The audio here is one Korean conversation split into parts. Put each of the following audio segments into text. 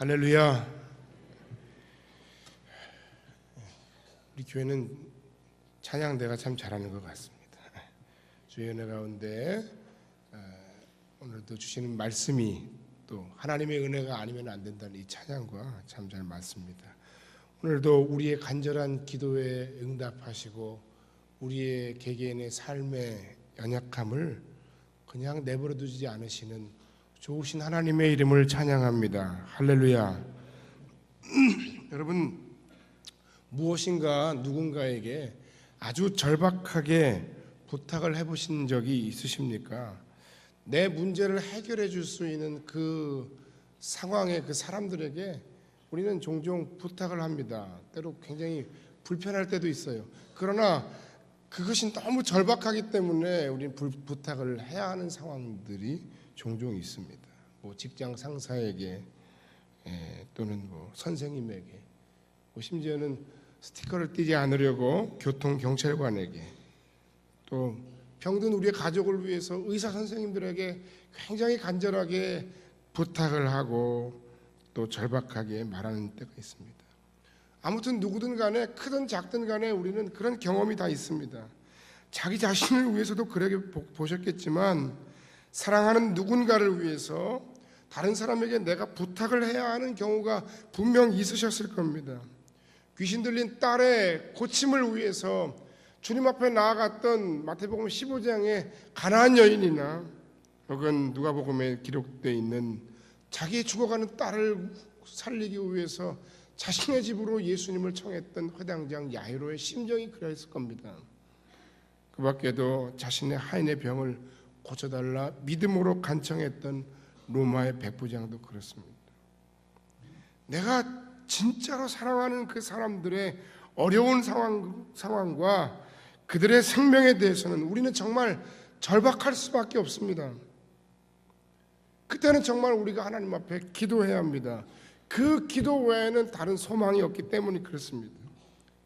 할렐루야. 우리 교회는 찬양대가 참 잘하는 것 같습니다. 주의 은혜 가운데 오늘도 주시는 말씀이 또 하나님의 은혜가 아니면 안 된다는 이 찬양과 참 잘 맞습니다. 오늘도 우리의 간절한 기도에 응답하시고 우리의 개개인의 삶의 연약함을 그냥 내버려 두지 않으시는 좋으신 하나님의 이름을 찬양합니다. 할렐루야. 여러분, 무엇인가 누군가에게 아주 절박하게 부탁을 해보신 적이 있으십니까? 내 문제를 해결해 줄 수 있는 그 상황에 그 사람들에게 우리는 종종 부탁을 합니다. 때로 굉장히 불편할 때도 있어요. 그러나 그것이 너무 절박하기 때문에 우리는 부탁을 해야 하는 상황들이 종종 있습니다. 뭐 직장 상사에게 또는 뭐 선생님에게, 심지어는 스티커를 띄지 않으려고 교통 경찰관에게, 또 병든 우리의 가족을 위해서 의사 선생님들에게 굉장히 간절하게 부탁을 하고 또 절박하게 말하는 때가 있습니다. 아무튼 누구든 간에 크든 작든 간에 우리는 그런 경험이 다 있습니다. 자기 자신을 위해서도 그렇게 보셨겠지만 사랑하는 누군가를 위해서 다른 사람에게 내가 부탁을 해야 하는 경우가 분명 있으셨을 겁니다. 귀신 들린 딸의 고침을 위해서 주님 앞에 나아갔던 마태복음 15장의 가나안 여인이나 혹은 누가복음에 기록되어 있는 자기의 죽어가는 딸을 살리기 위해서 자신의 집으로 예수님을 청했던 회당장 야이로의 심정이 그랬을 겁니다. 그 밖에도 자신의 하인의 병을 고쳐달라 믿음으로 간청했던 로마의 백부장도 그렇습니다. 내가 진짜로 사랑하는 그 사람들의 어려운 상황과 그들의 생명에 대해서는 우리는 정말 절박할 수밖에 없습니다. 그때는 정말 우리가 하나님 앞에 기도해야 합니다. 그 기도 외에는 다른 소망이 없기 때문에 그렇습니다.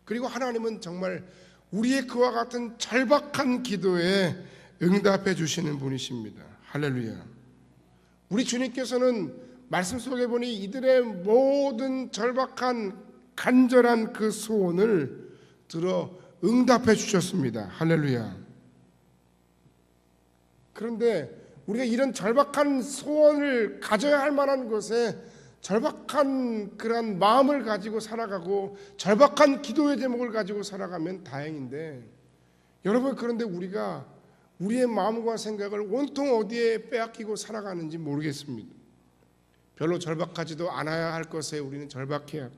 그리고 하나님은 정말 우리의 그와 같은 절박한 기도에 응답해 주시는 분이십니다. 할렐루야. 우리 주님께서는 말씀 속에 보니 이들의 모든 절박한 간절한 그 소원을 들어 응답해 주셨습니다. 할렐루야. 그런데 우리가 이런 절박한 소원을 가져야 할 만한 것에 절박한 그런 마음을 가지고 살아가고 절박한 기도의 제목을 가지고 살아가면 다행인데, 여러분, 그런데 우리가 우리의 마음과 생각을 온통 어디에 빼앗기고 살아가는지 모르겠습니다. 별로 절박하지도 않아야 할 것에 우리는 절박해야 하고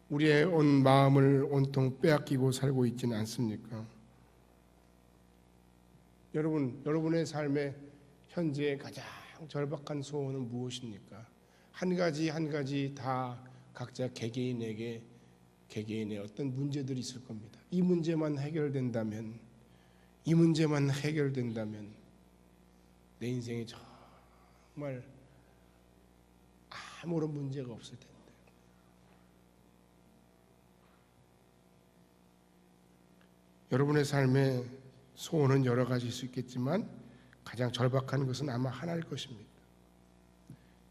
우리의 온 마음을 온통 빼앗기고 살고 있지는 않습니까? 여러분의 삶의 현재 가장 절박한 소원은 무엇입니까? 한 가지 다 각자 개개인의 어떤 문제들이 있을 겁니다. 이 문제만 해결된다면 내 인생에 정말 아무런 문제가 없을 텐데. 여러분의 삶의 소원은 여러 가지일 수 있겠지만 가장 절박한 것은 아마 하나일 것입니다.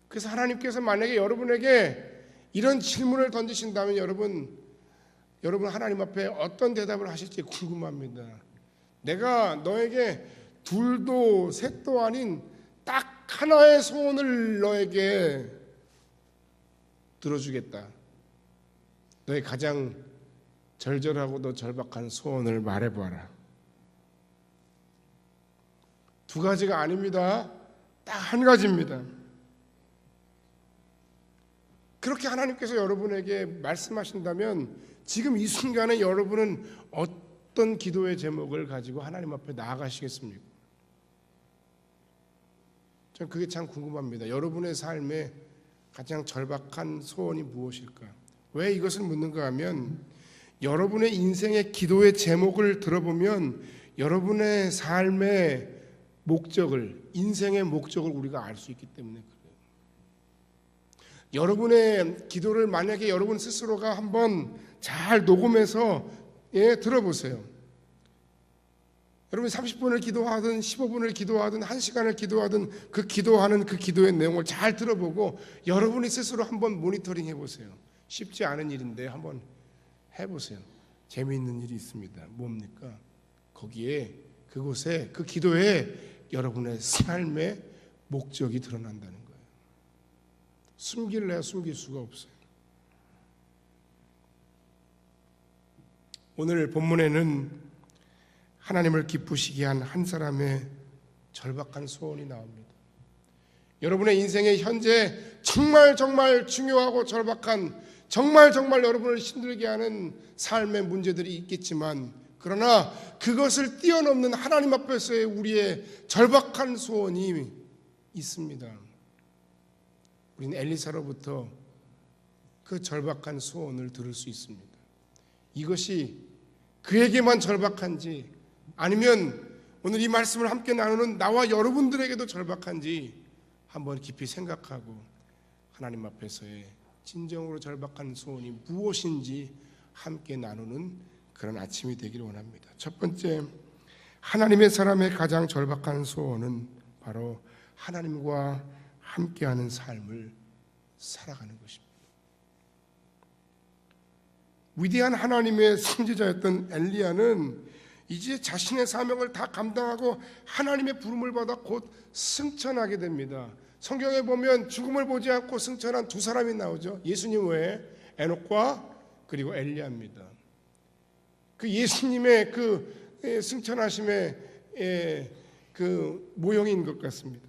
그래서 하나님께서 만약에 여러분에게 이런 질문을 던지신다면 여러분 하나님 앞에 어떤 대답을 하실지 궁금합니다. 내가 너에게 둘도 셋도 아닌 딱 하나의 소원을 너에게 들어주겠다. 너의 가장 절절하고도 절박한 소원을 말해봐라. 두 가지가 아닙니다. 딱 한 가지입니다. 그렇게 하나님께서 여러분에게 말씀하신다면 지금 이 순간에 여러분은 어떤 기도의 제목을 가지고 하나님 앞에 나아가시겠습니까? 저는 그게 참 궁금합니다. 여러분의 삶에 가장 절박한 소원이 무엇일까? 왜 이것을 묻는가 하면 여러분의 인생의 기도의 제목을 들어보면 여러분의 삶의 인생의 목적을 우리가 알 수 있기 때문에 그래요. 여러분의 기도를 만약에 여러분 스스로가 한번 잘 녹음해서 들어보세요. 여러분 30분을 기도하든 15분을 기도하든 1시간을 기도하든 그 기도하는 그 기도의 내용을 잘 들어보고 여러분이 스스로 한번 모니터링 해보세요. 쉽지 않은 일인데 한번 해보세요. 재미있는 일이 있습니다. 뭡니까? 거기에 그곳에 그 기도에 여러분의 삶의 목적이 드러난다는 거예요. 숨길래야 숨길 수가 없어요. 오늘 본문에는 하나님을 기쁘시게 한 한 사람의 절박한 소원이 나옵니다. 여러분의 인생에 현재 정말 중요하고 절박한 정말 여러분을 힘들게 하는 삶의 문제들이 있겠지만 그러나 그것을 뛰어넘는 하나님 앞에서의 우리의 절박한 소원이 있습니다. 우리는 엘리사로부터 그 절박한 소원을 들을 수 있습니다. 이것이 그에게만 절박한지 아니면 오늘 이 말씀을 함께 나누는 나와 여러분들에게도 절박한지 한번 깊이 생각하고 하나님 앞에서의 진정으로 절박한 소원이 무엇인지 함께 나누는 그런 아침이 되기를 원합니다. 첫 번째, 하나님의 사람의 가장 절박한 소원은 바로 하나님과 함께하는 삶을 살아가는 것입니다. 위대한 하나님의 선지자였던 엘리야는 이제 자신의 사명을 다 감당하고 하나님의 부름을 받아 곧 승천하게 됩니다. 성경에 보면 죽음을 보지 않고 승천한 두 사람이 나오죠. 예수님 외에 에녹과 그리고 엘리야입니다. 그 예수님의 그 승천하심의 그 모형인 것 같습니다.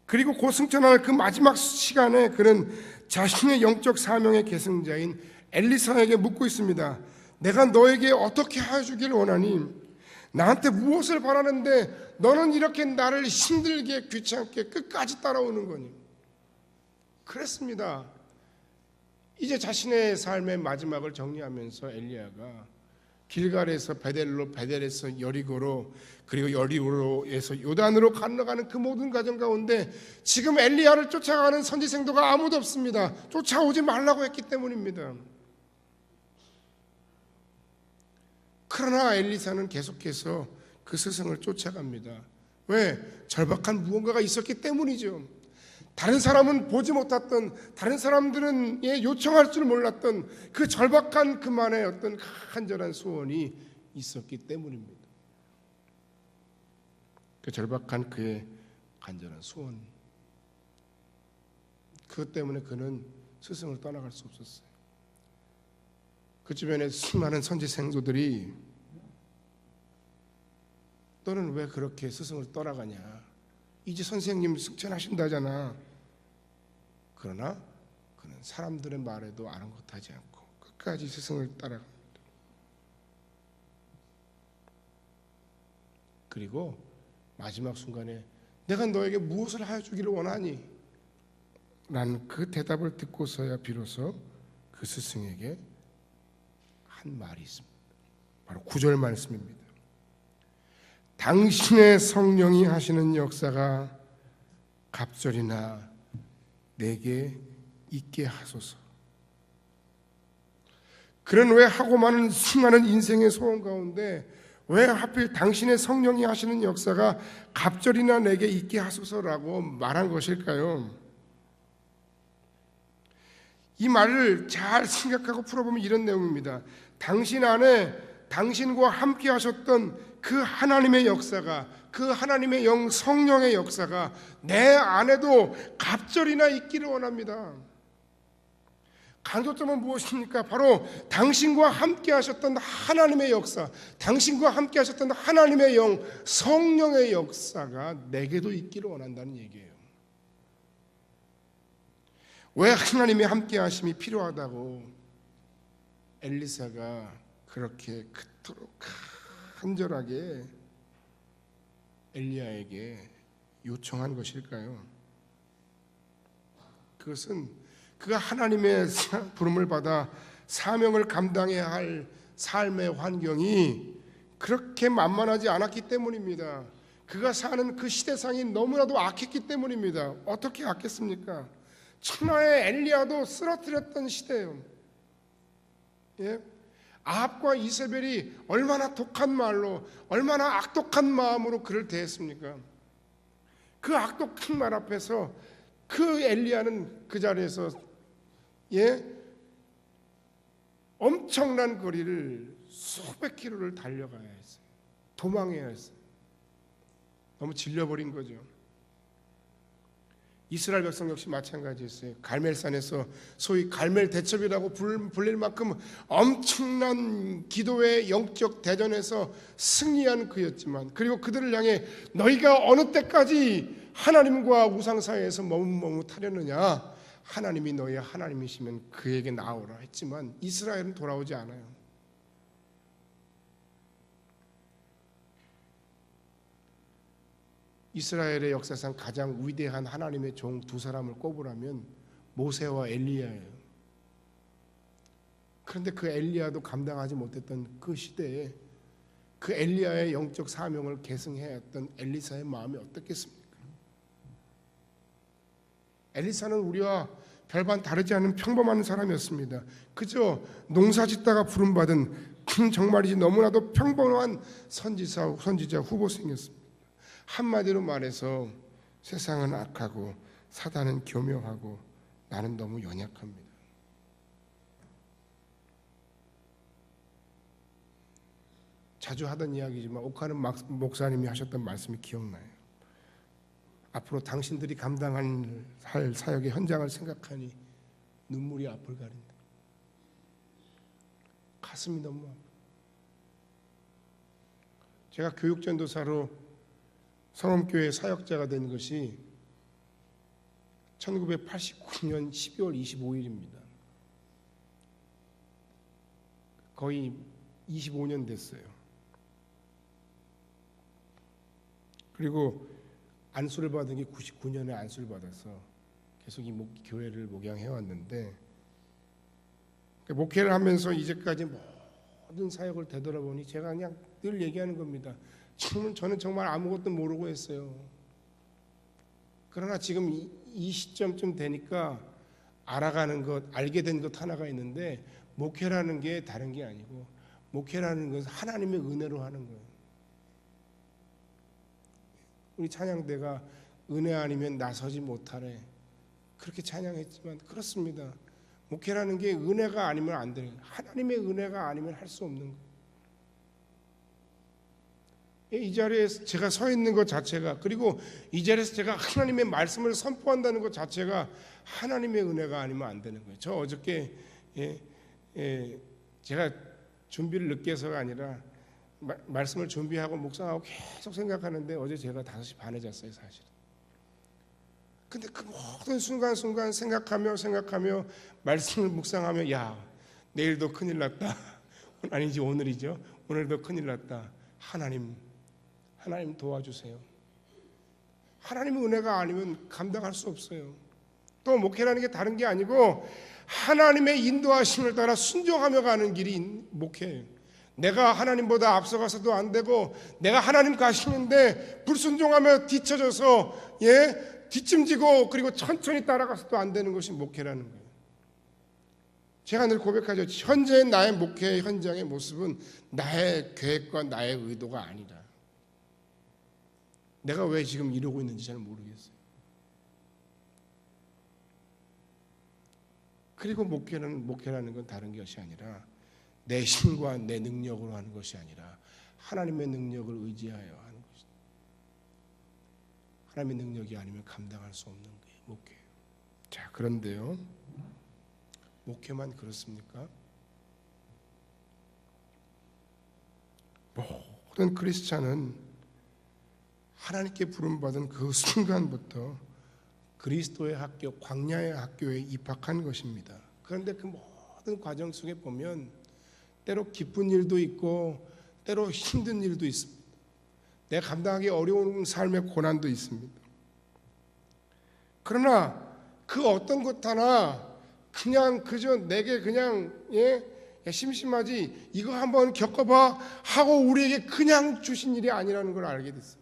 그리고 곧 승천할 그 마지막 시간에 그는 자신의 영적 사명의 계승자인 엘리사에게 묻고 있습니다. 내가 너에게 어떻게 해주기를 원하니? 나한테 무엇을 바라는데 너는 이렇게 나를 힘들게 귀찮게 끝까지 따라오는 거니? 그랬습니다. 이제 자신의 삶의 마지막을 정리하면서 엘리야가 길갈에서 베델로, 베델에서 여리고로, 그리고 여리고로에서 요단으로 건너가는 그 모든 과정 가운데 지금 엘리야를 쫓아가는 선지생도가 아무도 없습니다. 쫓아오지 말라고 했기 때문입니다. 그러나 엘리사는 계속해서 그 스승을 쫓아갑니다. 왜? 절박한 무언가가 있었기 때문이죠. 다른 사람은 보지 못했던, 다른 사람들은 요청할 줄 몰랐던 그 절박한 그만의 어떤 간절한 소원이 있었기 때문입니다. 그 절박한 그의 간절한 소원, 그것 때문에 그는 스승을 떠나갈 수 없었어요. 그 주변에 수많은 선지 생도들이 너는 왜 그렇게 스승을 떠나가냐? 이제 선생님 승천하신다잖아. 그러나 그는 사람들의 말에도 아랑곳하지 않고 끝까지 스승을 따라갑니다. 그리고 마지막 순간에 내가 너에게 무엇을 하여 주기를 원하니? 라는 그 대답을 듣고서야 비로소 그 스승에게 한 말이 있습니다. 바로 9절 말씀입니다. 당신의 성령이 하시는 역사가 갑절이나 내게 있게 하소서. 그는 왜 하고 많은 수많은 인생의 소원 가운데 왜 하필 당신의 성령이 하시는 역사가 갑절이나 내게 있게 하소서라고 말한 것일까요? 이 말을 잘 생각하고 풀어보면 이런 내용입니다. 당신 안에 당신과 함께 하셨던 그 하나님의 역사가, 그 하나님의 영 성령의 역사가 내 안에도 갑절이나 있기를 원합니다. 간접점은 무엇입니까? 바로 당신과 함께 하셨던 하나님의 역사, 당신과 함께 하셨던 하나님의 영 성령의 역사가 내게도 있기를 원한다는 얘기예요. 왜 하나님의 함께 하심이 필요하다고 엘리사가 그렇게 그토록 간절하게 엘리야에게 요청한 것일까요? 그것은 그가 하나님의 부름을 받아 사명을 감당해야 할 삶의 환경이 그렇게 만만하지 않았기 때문입니다. 그가 사는 그 시대상이 너무나도 악했기 때문입니다. 어떻게 악했습니까? 천하의 엘리야도 쓰러뜨렸던 시대예요. 예? 아합과 이세벨이 얼마나 독한 말로, 얼마나 악독한 마음으로 그를 대했습니까? 그 악독한 말 앞에서 그 엘리야는 그 자리에서 엄청난 거리를 수백 킬로를 달려가야 했어요. 도망해야 했어요. 너무 질려버린 거죠. 이스라엘 백성 역시 마찬가지였어요. 갈멜산에서 소위 갈멜 대첩이라고 불릴 만큼 엄청난 기도의 영적 대전에서 승리한 그였지만, 그리고 그들을 향해 너희가 어느 때까지 하나님과 우상 사이에서 머뭇머뭇하려느냐, 하나님이 너희의 하나님이시면 그에게 나오라 했지만 이스라엘은 돌아오지 않아요. 이스라엘의 역사상 가장 위대한 하나님의 종 두 사람을 꼽으라면 모세와 엘리야예요. 그런데 그 엘리야도 감당하지 못했던 그 시대에 그 엘리야의 영적 사명을 계승해야 했던 엘리사의 마음이 어떻겠습니까? 엘리사는 우리와 별반 다르지 않은 평범한 사람이었습니다. 그저 농사짓다가 부름받은 정말이지 너무나도 평범한 선지자 후보생이었습니다. 한마디로 말해서 세상은 악하고 사단은 교묘하고 나는 너무 연약합니다. 자주 하던 이야기지만 옥하는 목사님이 하셨던 말씀이 기억나요. 앞으로 당신들이 감당할 사역의 현장을 생각하니 눈물이 앞을 가린다. 가슴이 너무 아파. 제가 교육전도사로 성험교회 사역자가 된 것이 1989년 12월 25일입니다. 거의 25년 됐어요. 그리고 안수를 받은 게 99년에 안수를 받아서 계속 이 교회를 목양해 왔는데, 목회를 하면서 이제까지 모든 사역을 되돌아보니 제가 그냥 늘 얘기하는 겁니다. 저는 정말 아무것도 모르고 했어요. 그러나 지금 이 시점쯤 되니까 알아가는 것, 알게 된 것 하나가 있는데, 목회라는 게 다른 게 아니고 목회라는 것은 하나님의 은혜로 하는 거예요. 우리 찬양대가 은혜 아니면 나서지 못하래, 그렇게 찬양했지만 그렇습니다. 목회라는 게 은혜가 아니면 안 돼요. 하나님의 은혜가 아니면 할 수 없는 거예요. 이 자리에 제가 서 있는 것 자체가, 그리고 이 자리에서 제가 하나님의 말씀을 선포한다는 것 자체가 하나님의 은혜가 아니면 안 되는 거예요. 저 어저께 제가 준비를 늦게 해서가 아니라 말씀을 준비하고 묵상하고 계속 생각하는데 어제 제가 5시 반에 잤어요, 사실은. 근데 그 모든 순간순간 생각하며 말씀을 묵상하며, 야, 내일도 큰일 났다. 아니지, 오늘이죠. 오늘도 큰일 났다. 하나님 도와주세요. 하나님의 은혜가 아니면 감당할 수 없어요. 또 목회라는 게 다른 게 아니고 하나님의 인도하심을 따라 순종하며 가는 길이 목회예요. 내가 하나님보다 앞서가서도 안 되고, 내가 하나님 가시는데 불순종하며 뒤쳐져서 뒷짐지고 그리고 천천히 따라가서도 안 되는 것이 목회라는 거예요. 제가 늘 고백하죠. 현재 나의 목회 현장의 모습은 나의 계획과 나의 의도가 아니라, 내가 왜 지금 이러고 있는지 잘 모르겠어요. 그리고 목회라는 건 다른 것이 아니라 내 힘과 내 능력으로 하는 것이 아니라 하나님의 능력을 의지하여 하는 것이다. 하나님의 능력이 아니면 감당할 수 없는 게 목회예요. 자, 그런데요, 목회만 그렇습니까? 모든 크리스찬은 하나님께 부름받은 그 순간부터 그리스도의 학교, 광야의 학교에 입학한 것입니다. 그런데 그 모든 과정 속에 보면 때로 기쁜 일도 있고 때로 힘든 일도 있습니다. 내가 감당하기 어려운 삶의 고난도 있습니다. 그러나 그 어떤 것 하나 그냥 그저 내게 그냥 심심하지, 이거 한번 겪어봐 하고 우리에게 그냥 주신 일이 아니라는 걸 알게 됐어요.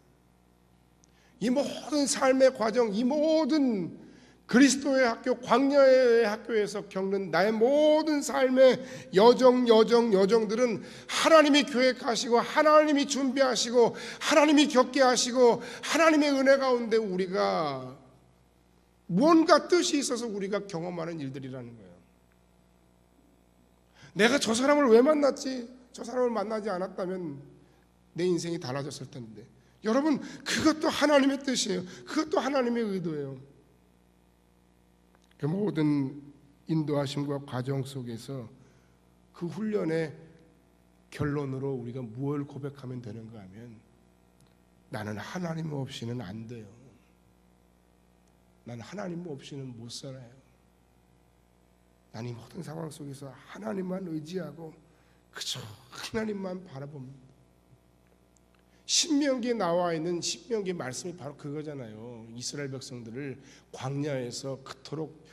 이 모든 삶의 과정, 이 모든 그리스도의 학교, 광야의 학교에서 겪는 나의 모든 삶의 여정들은 하나님이 계획하시고 하나님이 준비하시고 하나님이 겪게 하시고 하나님의 은혜 가운데 우리가 무언가 뜻이 있어서 우리가 경험하는 일들이라는 거예요. 내가 저 사람을 왜 만났지? 저 사람을 만나지 않았다면 내 인생이 달라졌을 텐데. 여러분, 그것도 하나님의 뜻이에요. 그것도 하나님의 의도예요. 그 모든 인도하심과 과정 속에서 그 훈련의 결론으로 우리가 무엇을 고백하면 되는가 하면, 나는 하나님 없이는 안 돼요. 난 하나님 없이는 못 살아요. 난 이 모든 상황 속에서 하나님만 의지하고 그저 하나님만 바라봅니다. 신명기에 나와 있는 신명기 말씀이 바로 그거잖아요. 이스라엘 백성들을 광야에서 그토록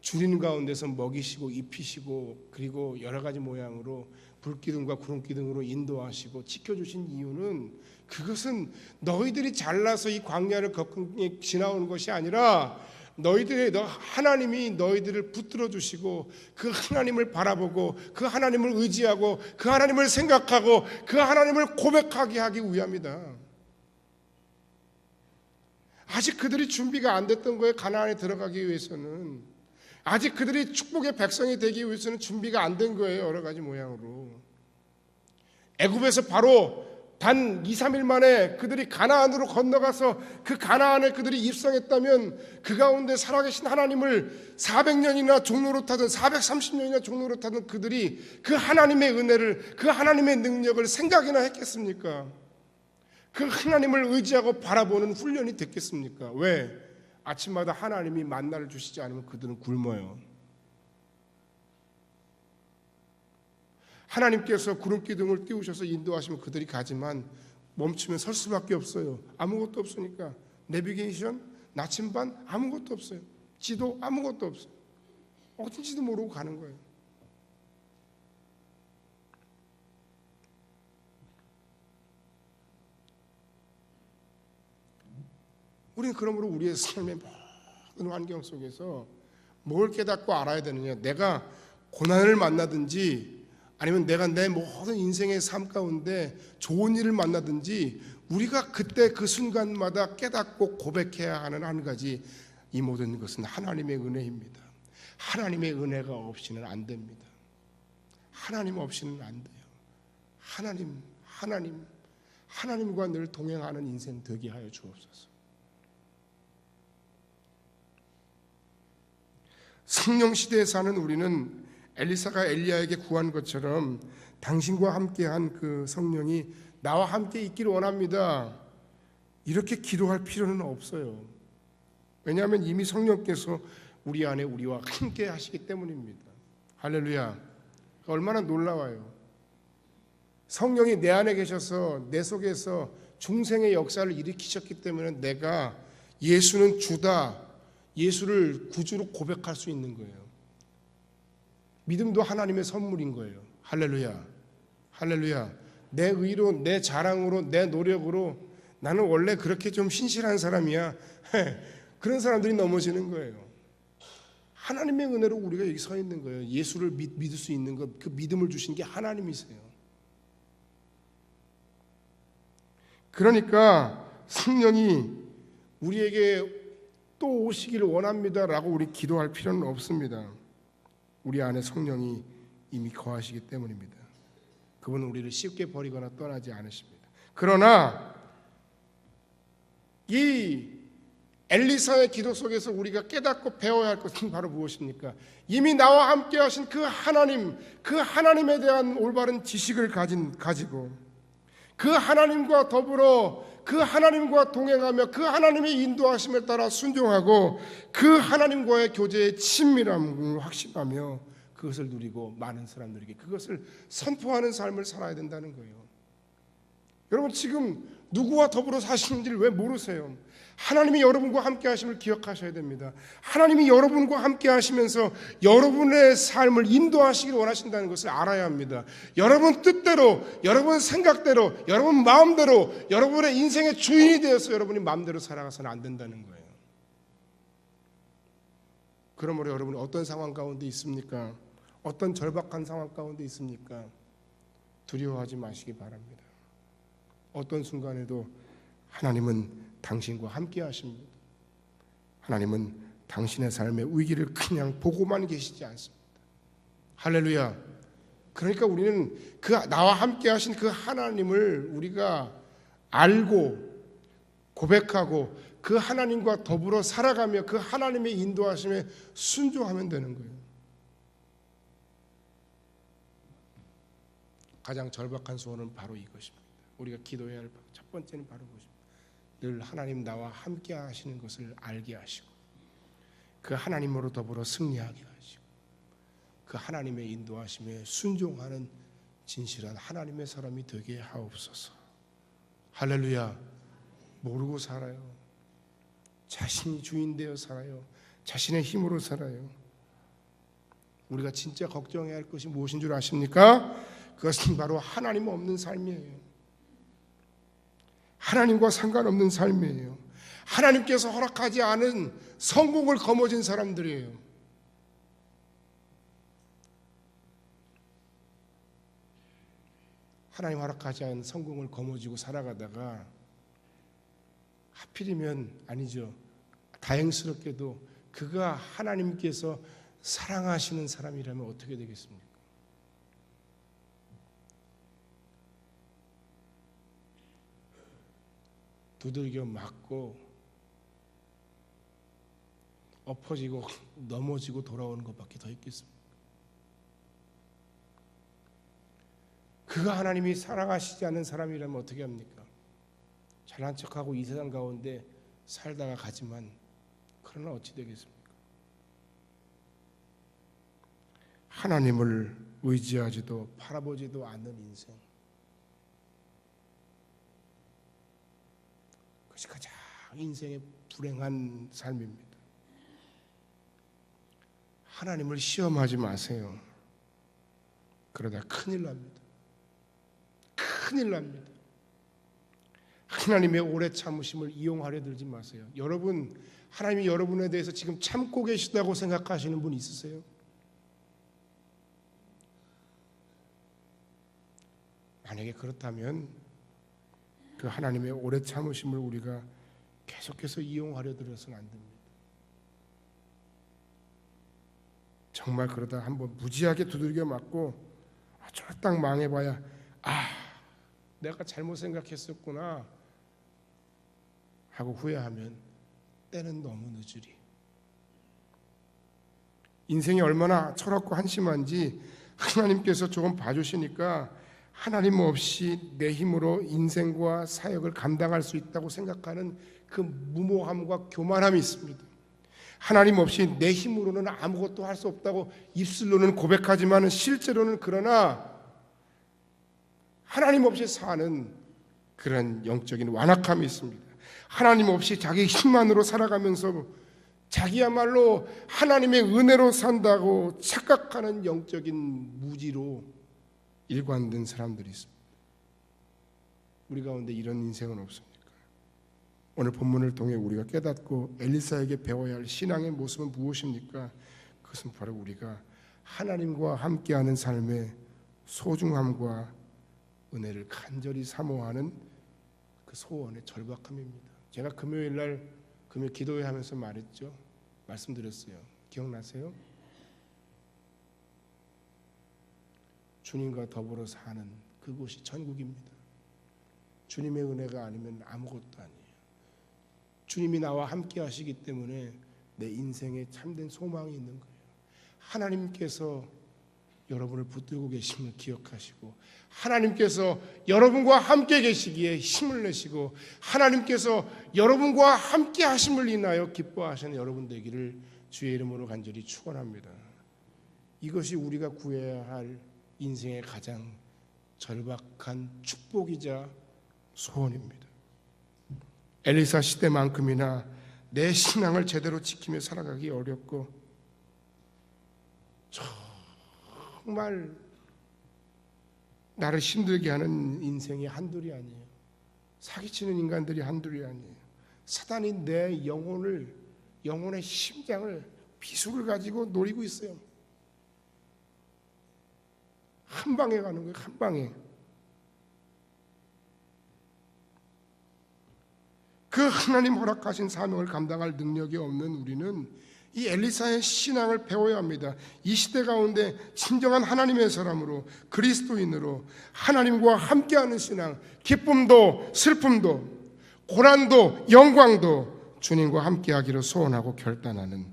주린 가운데서 먹이시고 입히시고 그리고 여러 가지 모양으로 불기둥과 구름기둥으로 인도하시고 지켜주신 이유는, 그것은 너희들이 잘나서 이 광야를 지나오는 것이 아니라 하나님이 너희들을 붙들어 주시고 그 하나님을 바라보고 그 하나님을 의지하고 그 하나님을 생각하고 그 하나님을 고백하게 하기 위함이다. 아직 그들이 준비가 안 됐던 거에 가나안에 들어가기 위해서는, 아직 그들이 축복의 백성이 되기 위해서는 준비가 안 된 거예요. 여러 가지 모양으로. 애굽에서 바로 단 2, 3일 만에 그들이 가나안으로 건너가서 그 가나안에 그들이 입성했다면 그 가운데 살아계신 하나님을 400년이나 종노릇하던 430년이나 종노릇하던 그들이 그 하나님의 은혜를, 그 하나님의 능력을 생각이나 했겠습니까? 그 하나님을 의지하고 바라보는 훈련이 됐겠습니까? 왜? 아침마다 하나님이 만나를 주시지 않으면 그들은 굶어요. 하나님께서 구름기둥을 띄우셔서 인도하시면 그들이 가지만 멈추면 설 수밖에 없어요. 아무것도 없으니까. 내비게이션, 나침반 아무것도 없어요. 지도 아무것도 없어요. 어딘지도 모르고 가는 거예요. 우리는 그러므로 우리의 삶의 모든 환경 속에서 뭘 깨닫고 알아야 되느냐. 내가 고난을 만나든지 아니면 내가 내 모든 인생의 삶 가운데 좋은 일을 만나든지, 우리가 그때 그 순간마다 깨닫고 고백해야 하는 한 가지, 이 모든 것은 하나님의 은혜입니다. 하나님의 은혜가 없이는 안 됩니다. 하나님 없이는 안 돼요. 하나님과 늘 동행하는 인생 되게 하여 주옵소서. 성령 시대에 사는 우리는 엘리사가 엘리야에게 구한 것처럼 당신과 함께한 그 성령이 나와 함께 있기를 원합니다. 이렇게 기도할 필요는 없어요. 왜냐하면 이미 성령께서 우리 안에 우리와 함께 하시기 때문입니다. 할렐루야. 얼마나 놀라워요. 성령이 내 안에 계셔서 내 속에서 중생의 역사를 일으키셨기 때문에 내가 예수는 주다, 예수를 구주로 고백할 수 있는 거예요. 믿음도 하나님의 선물인 거예요. 할렐루야. 할렐루야. 내 의로, 내 자랑으로, 내 노력으로 나는 원래 그렇게 좀 신실한 사람이야. 그런 사람들이 넘어지는 거예요. 하나님의 은혜로 우리가 여기 서 있는 거예요. 예수를 믿을 수 있는 것, 그 믿음을 주신 게 하나님이세요. 그러니까 성령이 우리에게 또 오시기를 원합니다라고 우리 기도할 필요는 없습니다. 우리 안에 성령이 이미 거하시기 때문입니다. 그분은 우리를 쉽게 버리거나 떠나지 않으십니다. 그러나 이 엘리사의 기도 속에서 우리가 깨닫고 배워야 할 것은 바로 무엇입니까? 이미 나와 함께 하신 그 하나님, 그 하나님에 대한 올바른 지식을 가지고 그 하나님과 더불어 그 하나님과 동행하며 그 하나님의 인도하심에 따라 순종하고 그 하나님과의 교제의 친밀함을 확신하며 그것을 누리고 많은 사람들에게 그것을 선포하는 삶을 살아야 된다는 거예요. 여러분, 지금 누구와 더불어 사시는지를 왜 모르세요? 하나님이 여러분과 함께 하심을 기억하셔야 됩니다. 하나님이 여러분과 함께 하시면서 여러분의 삶을 인도하시길 원하신다는 것을 알아야 합니다. 여러분 뜻대로, 여러분 생각대로, 여러분 마음대로, 여러분의 인생의 주인이 되어서 여러분이 마음대로 살아가서는 안 된다는 거예요. 그러므로 여러분이 어떤 상황 가운데 있습니까? 어떤 절박한 상황 가운데 있습니까? 두려워하지 마시기 바랍니다. 어떤 순간에도 하나님은 당신과 함께 하십니다. 하나님은 당신의 삶의 위기를 그냥 보고만 계시지 않습니다. 할렐루야. 그러니까 우리는 그 나와 함께 하신 그 하나님을 우리가 알고 고백하고 그 하나님과 더불어 살아가며 그 하나님의 인도하심에 순종하면 되는 거예요. 가장 절박한 소원은 바로 이것입니다. 우리가 기도해야 할 첫 번째는 바로 그것입니다. 늘 하나님 나와 함께 하시는 것을 알게 하시고 그 하나님으로 더불어 승리하게 하시고 그 하나님의 인도하심에 순종하는 진실한 하나님의 사람이 되게 하옵소서. 할렐루야. 모르고 살아요. 자신이 주인 되어 살아요. 자신의 힘으로 살아요. 우리가 진짜 걱정해야 할 것이 무엇인 줄 아십니까? 그것은 바로 하나님 없는 삶이에요. 하나님과 상관없는 삶이에요. 하나님께서 허락하지 않은 성공을 거머쥔 사람들이에요. 하나님 허락하지 않은 성공을 거머쥐고 살아가다가 하필이면 아니죠. 다행스럽게도 그가 하나님께서 사랑하시는 사람이라면 어떻게 되겠습니까? 두들겨 맞고 엎어지고 넘어지고 돌아오는 것밖에 더 있겠습니까? 그가 하나님이 사랑하시지 않는 사람이라면 어떻게 합니까? 잘난 척하고 이 세상 가운데 살다가 가지만 그러나 어찌 되겠습니까? 하나님을 의지하지도 바라보지도 않는 인생, 그것이 가장 인생의 불행한 삶입니다. 하나님을 시험하지 마세요. 그러다 큰일 납니다. 큰일 납니다. 하나님의 오래 참으심을 이용하려 들지 마세요. 여러분, 하나님이 여러분에 대해서 지금 참고 계시다고 생각하시는 분 있으세요? 만약에 그렇다면 그 하나님의 오래 참으심을 우리가 계속해서 이용하려 들어서는 안 됩니다. 정말 그러다 한번 무지하게 두들겨 맞고 쫄딱 망해봐야 내가 잘못 생각했었구나 하고 후회하면 때는 너무 늦으리. 인생이 얼마나 철없고 한심한지 하나님께서 조금 봐주시니까 하나님 없이 내 힘으로 인생과 사역을 감당할 수 있다고 생각하는 그 무모함과 교만함이 있습니다. 하나님 없이 내 힘으로는 아무것도 할 수 없다고 입술로는 고백하지만 실제로는 그러나 하나님 없이 사는 그런 영적인 완악함이 있습니다. 하나님 없이 자기 힘만으로 살아가면서 자기야말로 하나님의 은혜로 산다고 착각하는 영적인 무지로 일관된 사람들이 있습니다. 우리 가운데 이런 인생은 없습니까? 오늘 본문을 통해 우리가 깨닫고 엘리사에게 배워야 할 신앙의 모습은 무엇입니까? 그것은 바로 우리가 하나님과 함께하는 삶의 소중함과 은혜를 간절히 사모하는 그 소원의 절박함입니다. 제가 금요일 날 금요일 기도회 하면서 말씀드렸어요. 기억나세요? 주님과 더불어 사는 그곳이 천국입니다. 주님의 은혜가 아니면 아무것도 아니에요. 주님이 나와 함께 하시기 때문에 내 인생에 참된 소망이 있는 거예요. 하나님께서 여러분을 붙들고 계심을 기억하시고 하나님께서 여러분과 함께 계시기에 힘을 내시고 하나님께서 여러분과 함께 하심을 인하여 기뻐하시는 여러분 되기를 주의 이름으로 간절히 축원합니다. 이것이 우리가 구해야 할 인생의 가장 절박한 축복이자 소원입니다. 엘리사 시대만큼이나 내 신앙을 제대로 지키며 살아가기 어렵고 정말 나를 힘들게 하는 인생이 한둘이 아니에요. 사기치는 인간들이 한둘이 아니에요. 사단이 내 영혼의 심장을 비수를 가지고 노리고 있어요. 한 방에 가는 거예요. 한 방에. 그 하나님 허락하신 사명을 감당할 능력이 없는 우리는 이 엘리사의 신앙을 배워야 합니다. 이 시대 가운데 진정한 하나님의 사람으로, 그리스도인으로 하나님과 함께하는 신앙, 기쁨도 슬픔도 고난도 영광도 주님과 함께하기를 소원하고 결단하는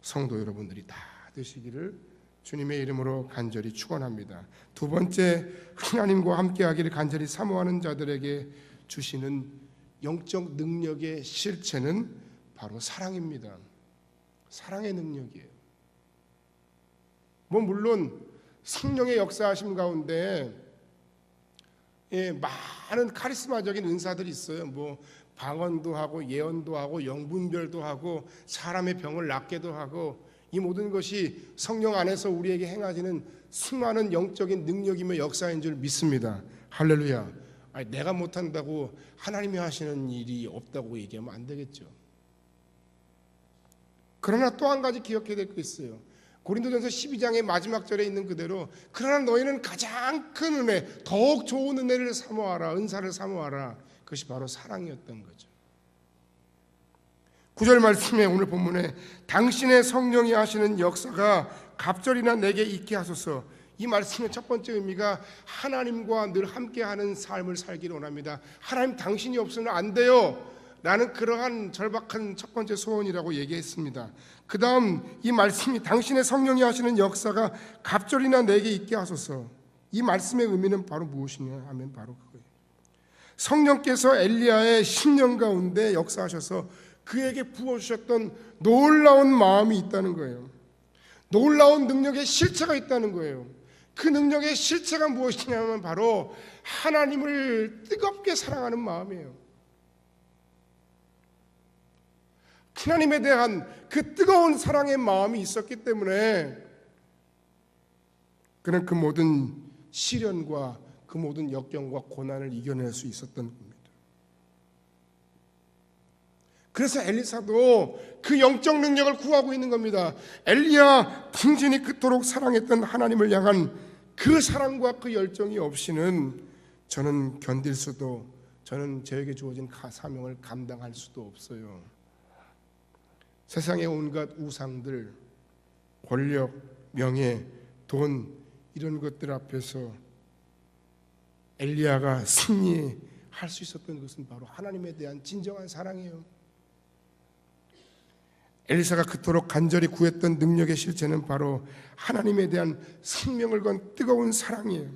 성도 여러분들이 다 되시기를 주님의 이름으로 간절히 축원합니다. 두 번째, 하나님과 함께하기를 간절히 사모하는 자들에게 주시는 영적 능력의 실체는 바로 사랑입니다. 사랑의 능력이에요. 물론 성령의 역사하심 가운데 많은 카리스마적인 은사들이 있어요. 방언도 하고 예언도 하고 영분별도 하고 사람의 병을 낫게도 하고, 이 모든 것이 성령 안에서 우리에게 행하시는 수많은 영적인 능력이며 역사인 줄 믿습니다. 할렐루야. 내가 못한다고 하나님이 하시는 일이 없다고 얘기하면 안 되겠죠. 그러나 또 한 가지 기억해야 될 게 있어요. 고린도전서 12장의 마지막 절에 있는 그대로, 그러나 너희는 가장 큰 은혜, 더욱 좋은 은혜를 사모하라, 은사를 사모하라. 그것이 바로 사랑이었던 거죠. 9절 말씀에, 오늘 본문에 당신의 성령이 하시는 역사가 갑절이나 내게 있게 하소서. 이 말씀의 첫 번째 의미가 하나님과 늘 함께하는 삶을 살기를 원합니다. 하나님 당신이 없으면 안 돼요 라는 그러한 절박한 첫 번째 소원이라고 얘기했습니다. 그 다음 이 말씀이 당신의 성령이 하시는 역사가 갑절이나 내게 있게 하소서. 이 말씀의 의미는 바로 무엇이냐 하면 바로 그거예요. 성령께서 엘리야의 10년 가운데 역사하셔서 그에게 부어주셨던 놀라운 마음이 있다는 거예요. 놀라운 능력의 실체가 있다는 거예요. 그 능력의 실체가 무엇이냐면 바로 하나님을 뜨겁게 사랑하는 마음이에요. 하나님에 대한 그 뜨거운 사랑의 마음이 있었기 때문에 그는 그 모든 시련과 그 모든 역경과 고난을 이겨낼 수 있었던 겁니다. 그래서 엘리사도 그 영적 능력을 구하고 있는 겁니다. 엘리야 당신이 그토록 사랑했던 하나님을 향한 그 사랑과 그 열정이 없이는 저는 견딜 수도, 저는 저에게 주어진 사명을 감당할 수도 없어요. 세상의 온갖 우상들, 권력, 명예, 돈, 이런 것들 앞에서 엘리야가 승리할 수 있었던 것은 바로 하나님에 대한 진정한 사랑이에요. 엘리사가 그토록 간절히 구했던 능력의 실체는 바로 하나님에 대한 생명을 건 뜨거운 사랑이에요.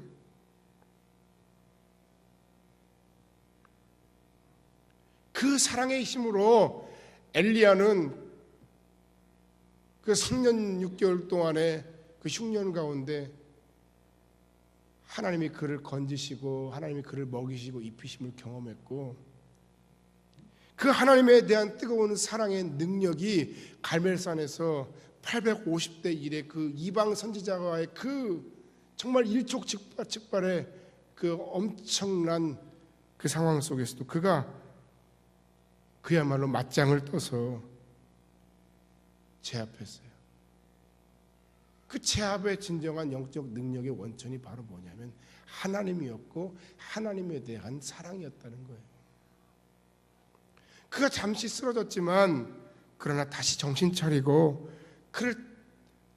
그 사랑의 힘으로 엘리야는 그 3년 6개월 동안의 그 흉년 가운데 하나님이 그를 건지시고 하나님이 그를 먹이시고 입히심을 경험했고, 그 하나님에 대한 뜨거운 사랑의 능력이 갈멜산에서 850대 1의 그 이방 선지자와의 그 정말 일촉즉발의 그 엄청난 그 상황 속에서도 그가 그야말로 맞짱을 떠서 제압했어요. 그 제압의 진정한 영적 능력의 원천이 바로 뭐냐면 하나님이었고 하나님에 대한 사랑이었다는 거예요. 그가 잠시 쓰러졌지만 그러나 다시 정신 차리고 그를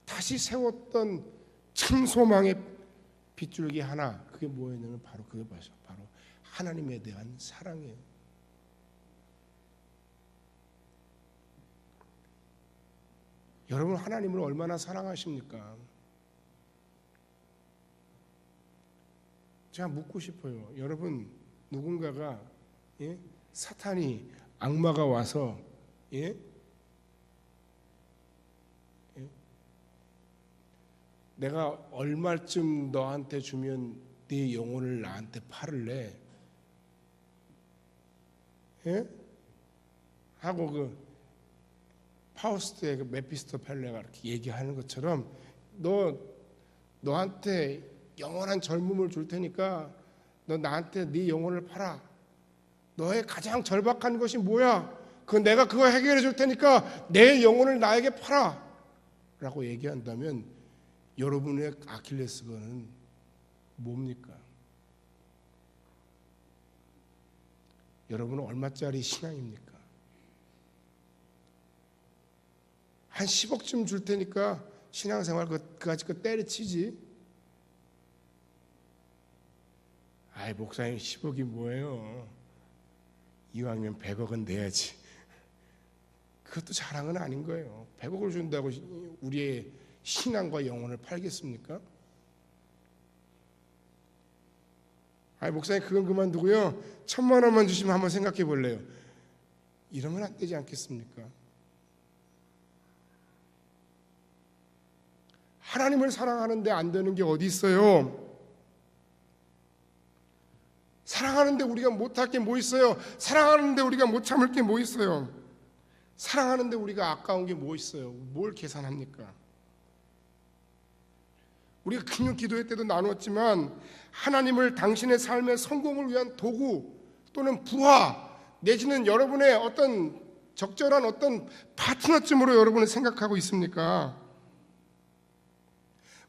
다시 세웠던 참 소망의 빗줄기 하나, 그게 뭐였냐면 바로 그게 바로 하나님에 대한 사랑이에요. 여러분, 하나님을 얼마나 사랑하십니까? 제가 묻고 싶어요. 여러분, 누군가가 사탄이, 악마가 와서 내가 얼마쯤 너한테 주면 네 영혼을 나한테 팔을래? 하고 그 파우스트의 그 메피스토펠레가 이렇게 얘기하는 것처럼 너한테 영원한 젊음을 줄 테니까 너 나한테 네 영혼을 팔아. 너의 가장 절박한 것이 뭐야? 내가 그거 해결해 줄 테니까 내 영혼을 나에게 팔아. 라고 얘기한다면 여러분의 아킬레스건은 뭡니까? 여러분은 얼마짜리 신앙입니까? 한 10억쯤 줄 테니까 신앙생활 그까짓 거 때려치지. 아이, 목사님 10억이 뭐예요? 이왕이면 100억은 내야지. 그것도 자랑은 아닌 거예요. 100억을 준다고 우리의 신앙과 영혼을 팔겠습니까? 아이, 목사님 그건 그만두고요, 1,000만 원만 주시면 한번 생각해 볼래요. 이러면 안 되지 않겠습니까? 하나님을 사랑하는데 안 되는 게 어디 있어요? 사랑하는데 우리가 못할 게 뭐 있어요? 사랑하는데 우리가 못 참을 게 뭐 있어요? 사랑하는데 우리가 아까운 게 뭐 있어요? 뭘 계산합니까? 우리가 금요 기도회 때도 나눴지만 하나님을 당신의 삶의 성공을 위한 도구 또는 부하 내지는 여러분의 어떤 적절한 어떤 파트너쯤으로 여러분은 생각하고 있습니까?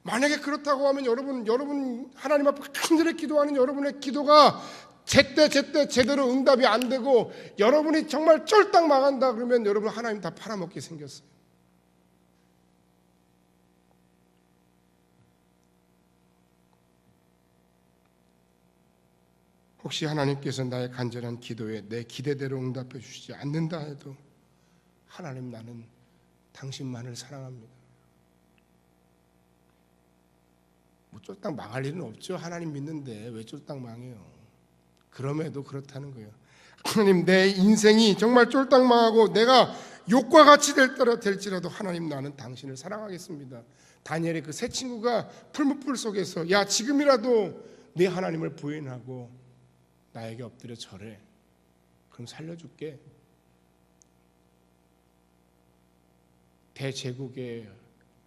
만약에 그렇다고 하면 여러분 하나님 앞에 간절히 기도하는 여러분의 기도가 제때 제대로 응답이 안 되고 여러분이 정말 쫄딱 망한다 그러면 여러분 하나님 다 팔아먹게 생겼어요. 혹시 하나님께서 나의 간절한 기도에 내 기대대로 응답해 주시지 않는다 해도 하나님, 나는 당신만을 사랑합니다. 뭐 쫄딱 망할 일은 없죠. 하나님 믿는데 왜 쫄딱 망해요? 그럼에도 그렇다는 거예요. 하나님, 내 인생이 정말 쫄딱 망하고 내가 욕과 같이 될지라도 하나님, 나는 당신을 사랑하겠습니다. 다니엘의 그 세 친구가 풀무불 속에서 야, 지금이라도 네 하나님을 부인하고 나에게 엎드려 절해. 그럼 살려줄게. 대제국의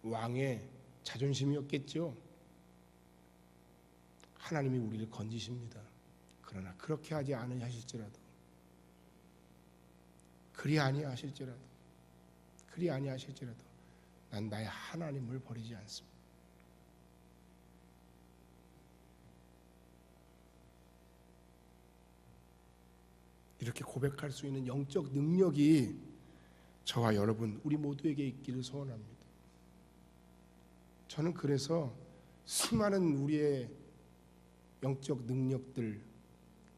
왕의 자존심이었겠죠. 하나님이 우리를 건지십니다. 그러나 그렇게 하지 않으실지라도, 그리 아니하실지라도 난 나의 하나님을 버리지 않습니다. 이렇게 고백할 수 있는 영적 능력이 저와 여러분 우리 모두에게 있기를 소원합니다. 저는 그래서 수많은 우리의 영적 능력들,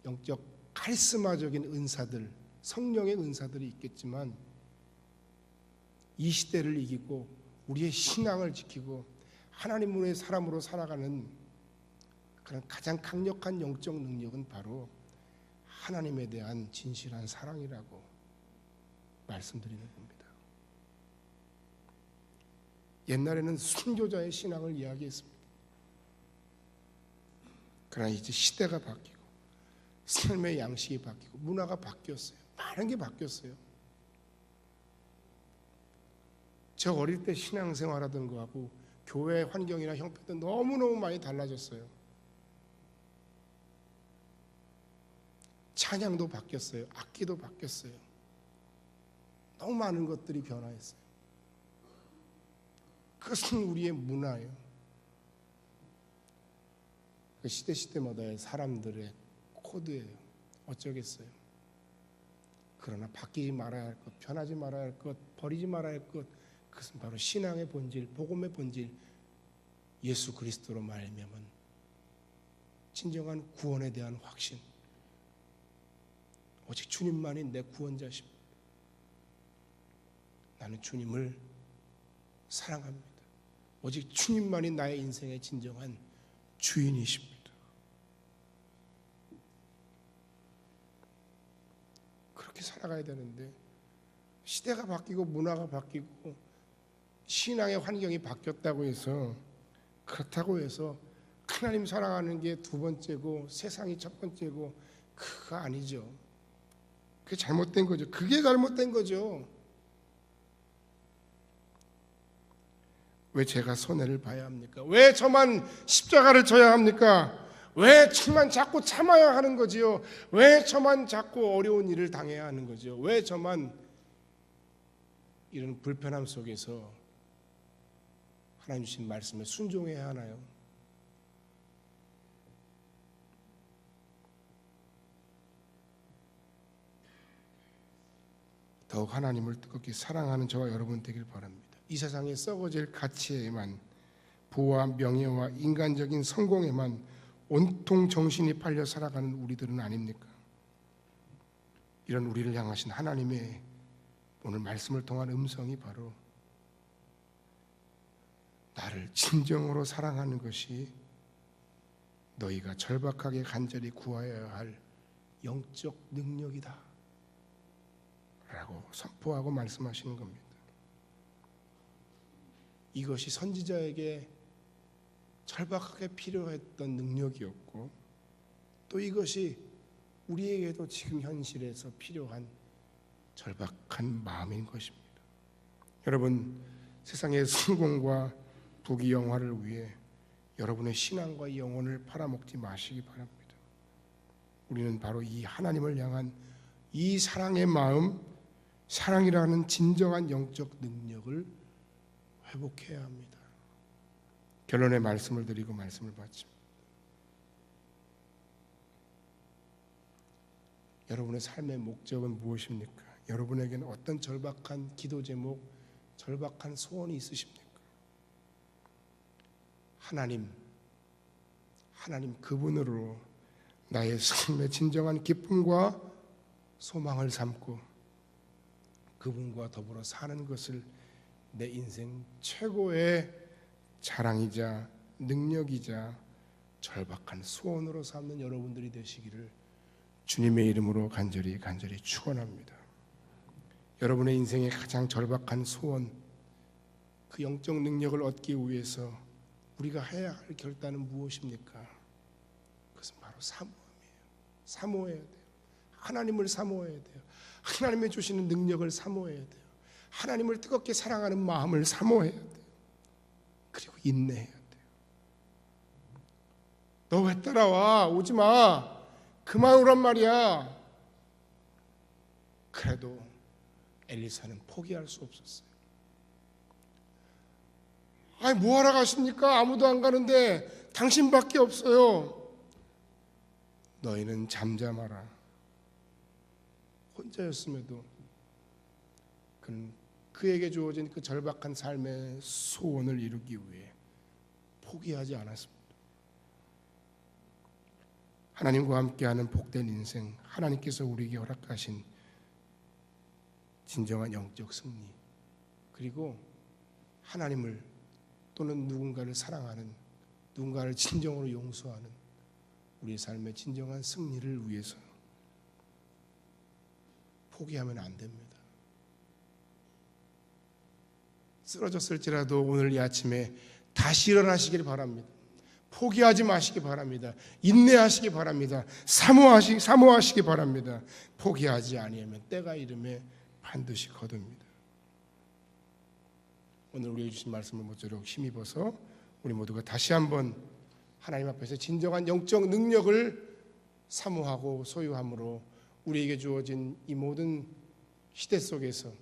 영적 카리스마적인 은사들, 성령의 은사들이 있겠지만 이 시대를 이기고 우리의 신앙을 지키고 하나님의 사람으로 살아가는 그런 가장 강력한 영적 능력은 바로 하나님에 대한 진실한 사랑이라고 말씀드리는 겁니다. 옛날에는 순교자의 신앙을 이야기했습니다. 그러나 이제 시대가 바뀌고 삶의 양식이 바뀌고 문화가 바뀌었어요. 많은 게 바뀌었어요. 저 어릴 때 신앙생활하던 거하고 교회 환경이나 형편도 너무너무 많이 달라졌어요. 찬양도 바뀌었어요. 악기도 바뀌었어요. 너무 많은 것들이 변화했어요. 그것은 우리의 문화예요. 그 시대마다의 사람들의 코드예요. 어쩌겠어요. 그러나 바뀌지 말아야 할 것, 변하지 말아야 할 것, 버리지 말아야 할 것, 그것은 바로 신앙의 본질, 복음의 본질, 예수 그리스도로 말미암은 진정한 구원에 대한 확신. 오직 주님만이 내 구원자십니다. 나는 주님을 사랑합니다. 오직 주님만이 나의 인생의 진정한 주인이십니다. 그렇게 살아가야 되는데 시대가 바뀌고 문화가 바뀌고 신앙의 환경이 바뀌었다고 해서, 그렇다고 해서 하나님 사랑하는 게 두 번째고 세상이 첫 번째고, 그거 아니죠. 그게 잘못된 거죠. 그게 잘못된 거죠. 왜 제가 손해를 봐야 합니까? 왜 저만 십자가를 져야 합니까? 왜 저만 자꾸 참아야 하는 거지요? 왜 저만 자꾸 어려운 일을 당해야 하는 거죠? 왜 저만 이런 불편함 속에서 하나님 주신 말씀에 순종해야 하나요? 더욱 하나님을 뜨겁게 사랑하는 저와 여러분 되길 바랍니다. 이 세상에 썩어질 가치에만, 부와 명예와 인간적인 성공에만 온통 정신이 팔려 살아가는 우리들은 아닙니까? 이런 우리를 향하신 하나님의 오늘 말씀을 통한 음성이 바로 나를 진정으로 사랑하는 것이 너희가 절박하게 간절히 구하여야 할 영적 능력이다 라고 선포하고 말씀하시는 겁니다. 이것이 선지자에게 절박하게 필요했던 능력이었고, 또 이것이 우리에게도 지금 현실에서 필요한 절박한 마음인 것입니다. 여러분, 세상의 성공과 부귀영화를 위해 여러분의 신앙과 영혼을 팔아먹지 마시기 바랍니다. 우리는 바로 이 하나님을 향한 이 사랑의 마음, 사랑이라는 진정한 영적 능력을 회복해야 합니다. 결론의 말씀을 드리고 말씀을 마칩니다. 여러분의 삶의 목적은 무엇입니까? 여러분에게는 어떤 절박한 기도 제목, 절박한 소원이 있으십니까? 하나님 그분으로 나의 삶의 진정한 기쁨과 소망을 삼고 그분과 더불어 사는 것을 내 인생 최고의 자랑이자 능력이자 절박한 소원으로 삼는 여러분들이 되시기를 주님의 이름으로 간절히 축원합니다. 여러분의 인생의 가장 절박한 소원, 그 영적 능력을 얻기 위해서 우리가 해야 할 결단은 무엇입니까? 그것은 바로 사모함이에요. 사모해야 돼요. 하나님을 사모해야 돼요. 하나님의 주시는 능력을 사모해야 돼요. 하나님을 뜨겁게 사랑하는 마음을 사모해야 돼요. 그리고 인내해야 돼요. 너 왜 따라와? 오지 마. 그만 오란 말이야. 그래도 엘리사는 포기할 수 없었어요. 아니 뭐하러 가십니까? 아무도 안 가는데 당신밖에 없어요. 너희는 잠잠하라. 혼자였음에도 그는 그에게 주어진 그 절박한 삶의 소원을 이루기 위해 포기하지 않았습니다. 하나님과 함께하는 복된 인생, 하나님께서 우리에게 허락하신 진정한 영적 승리, 그리고 하나님을 또는 누군가를 사랑하는, 누군가를 진정으로 용서하는 우리의 삶의 진정한 승리를 위해서 포기하면 안 됩니다. 쓰러졌을지라도 오늘 이 아침에 다시 일어나시길 바랍니다. 포기하지 마시기 바랍니다. 인내하시기 바랍니다. 사모하시기 바랍니다. 포기하지 아니하면 때가 이름에 반드시 거둡니다. 오늘 우리에게 주신 말씀을 모쪼록 힘입어서 우리 모두가 다시 한번 하나님 앞에서 진정한 영적 능력을 사모하고 소유함으로 우리에게 주어진 이 모든 시대 속에서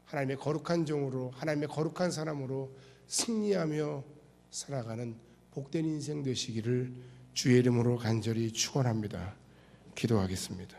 하나님의 거룩한 종으로, 하나님의 거룩한 사람으로 승리하며 살아가는 복된 인생 되시기를 주의 이름으로 간절히 축원합니다. 기도하겠습니다.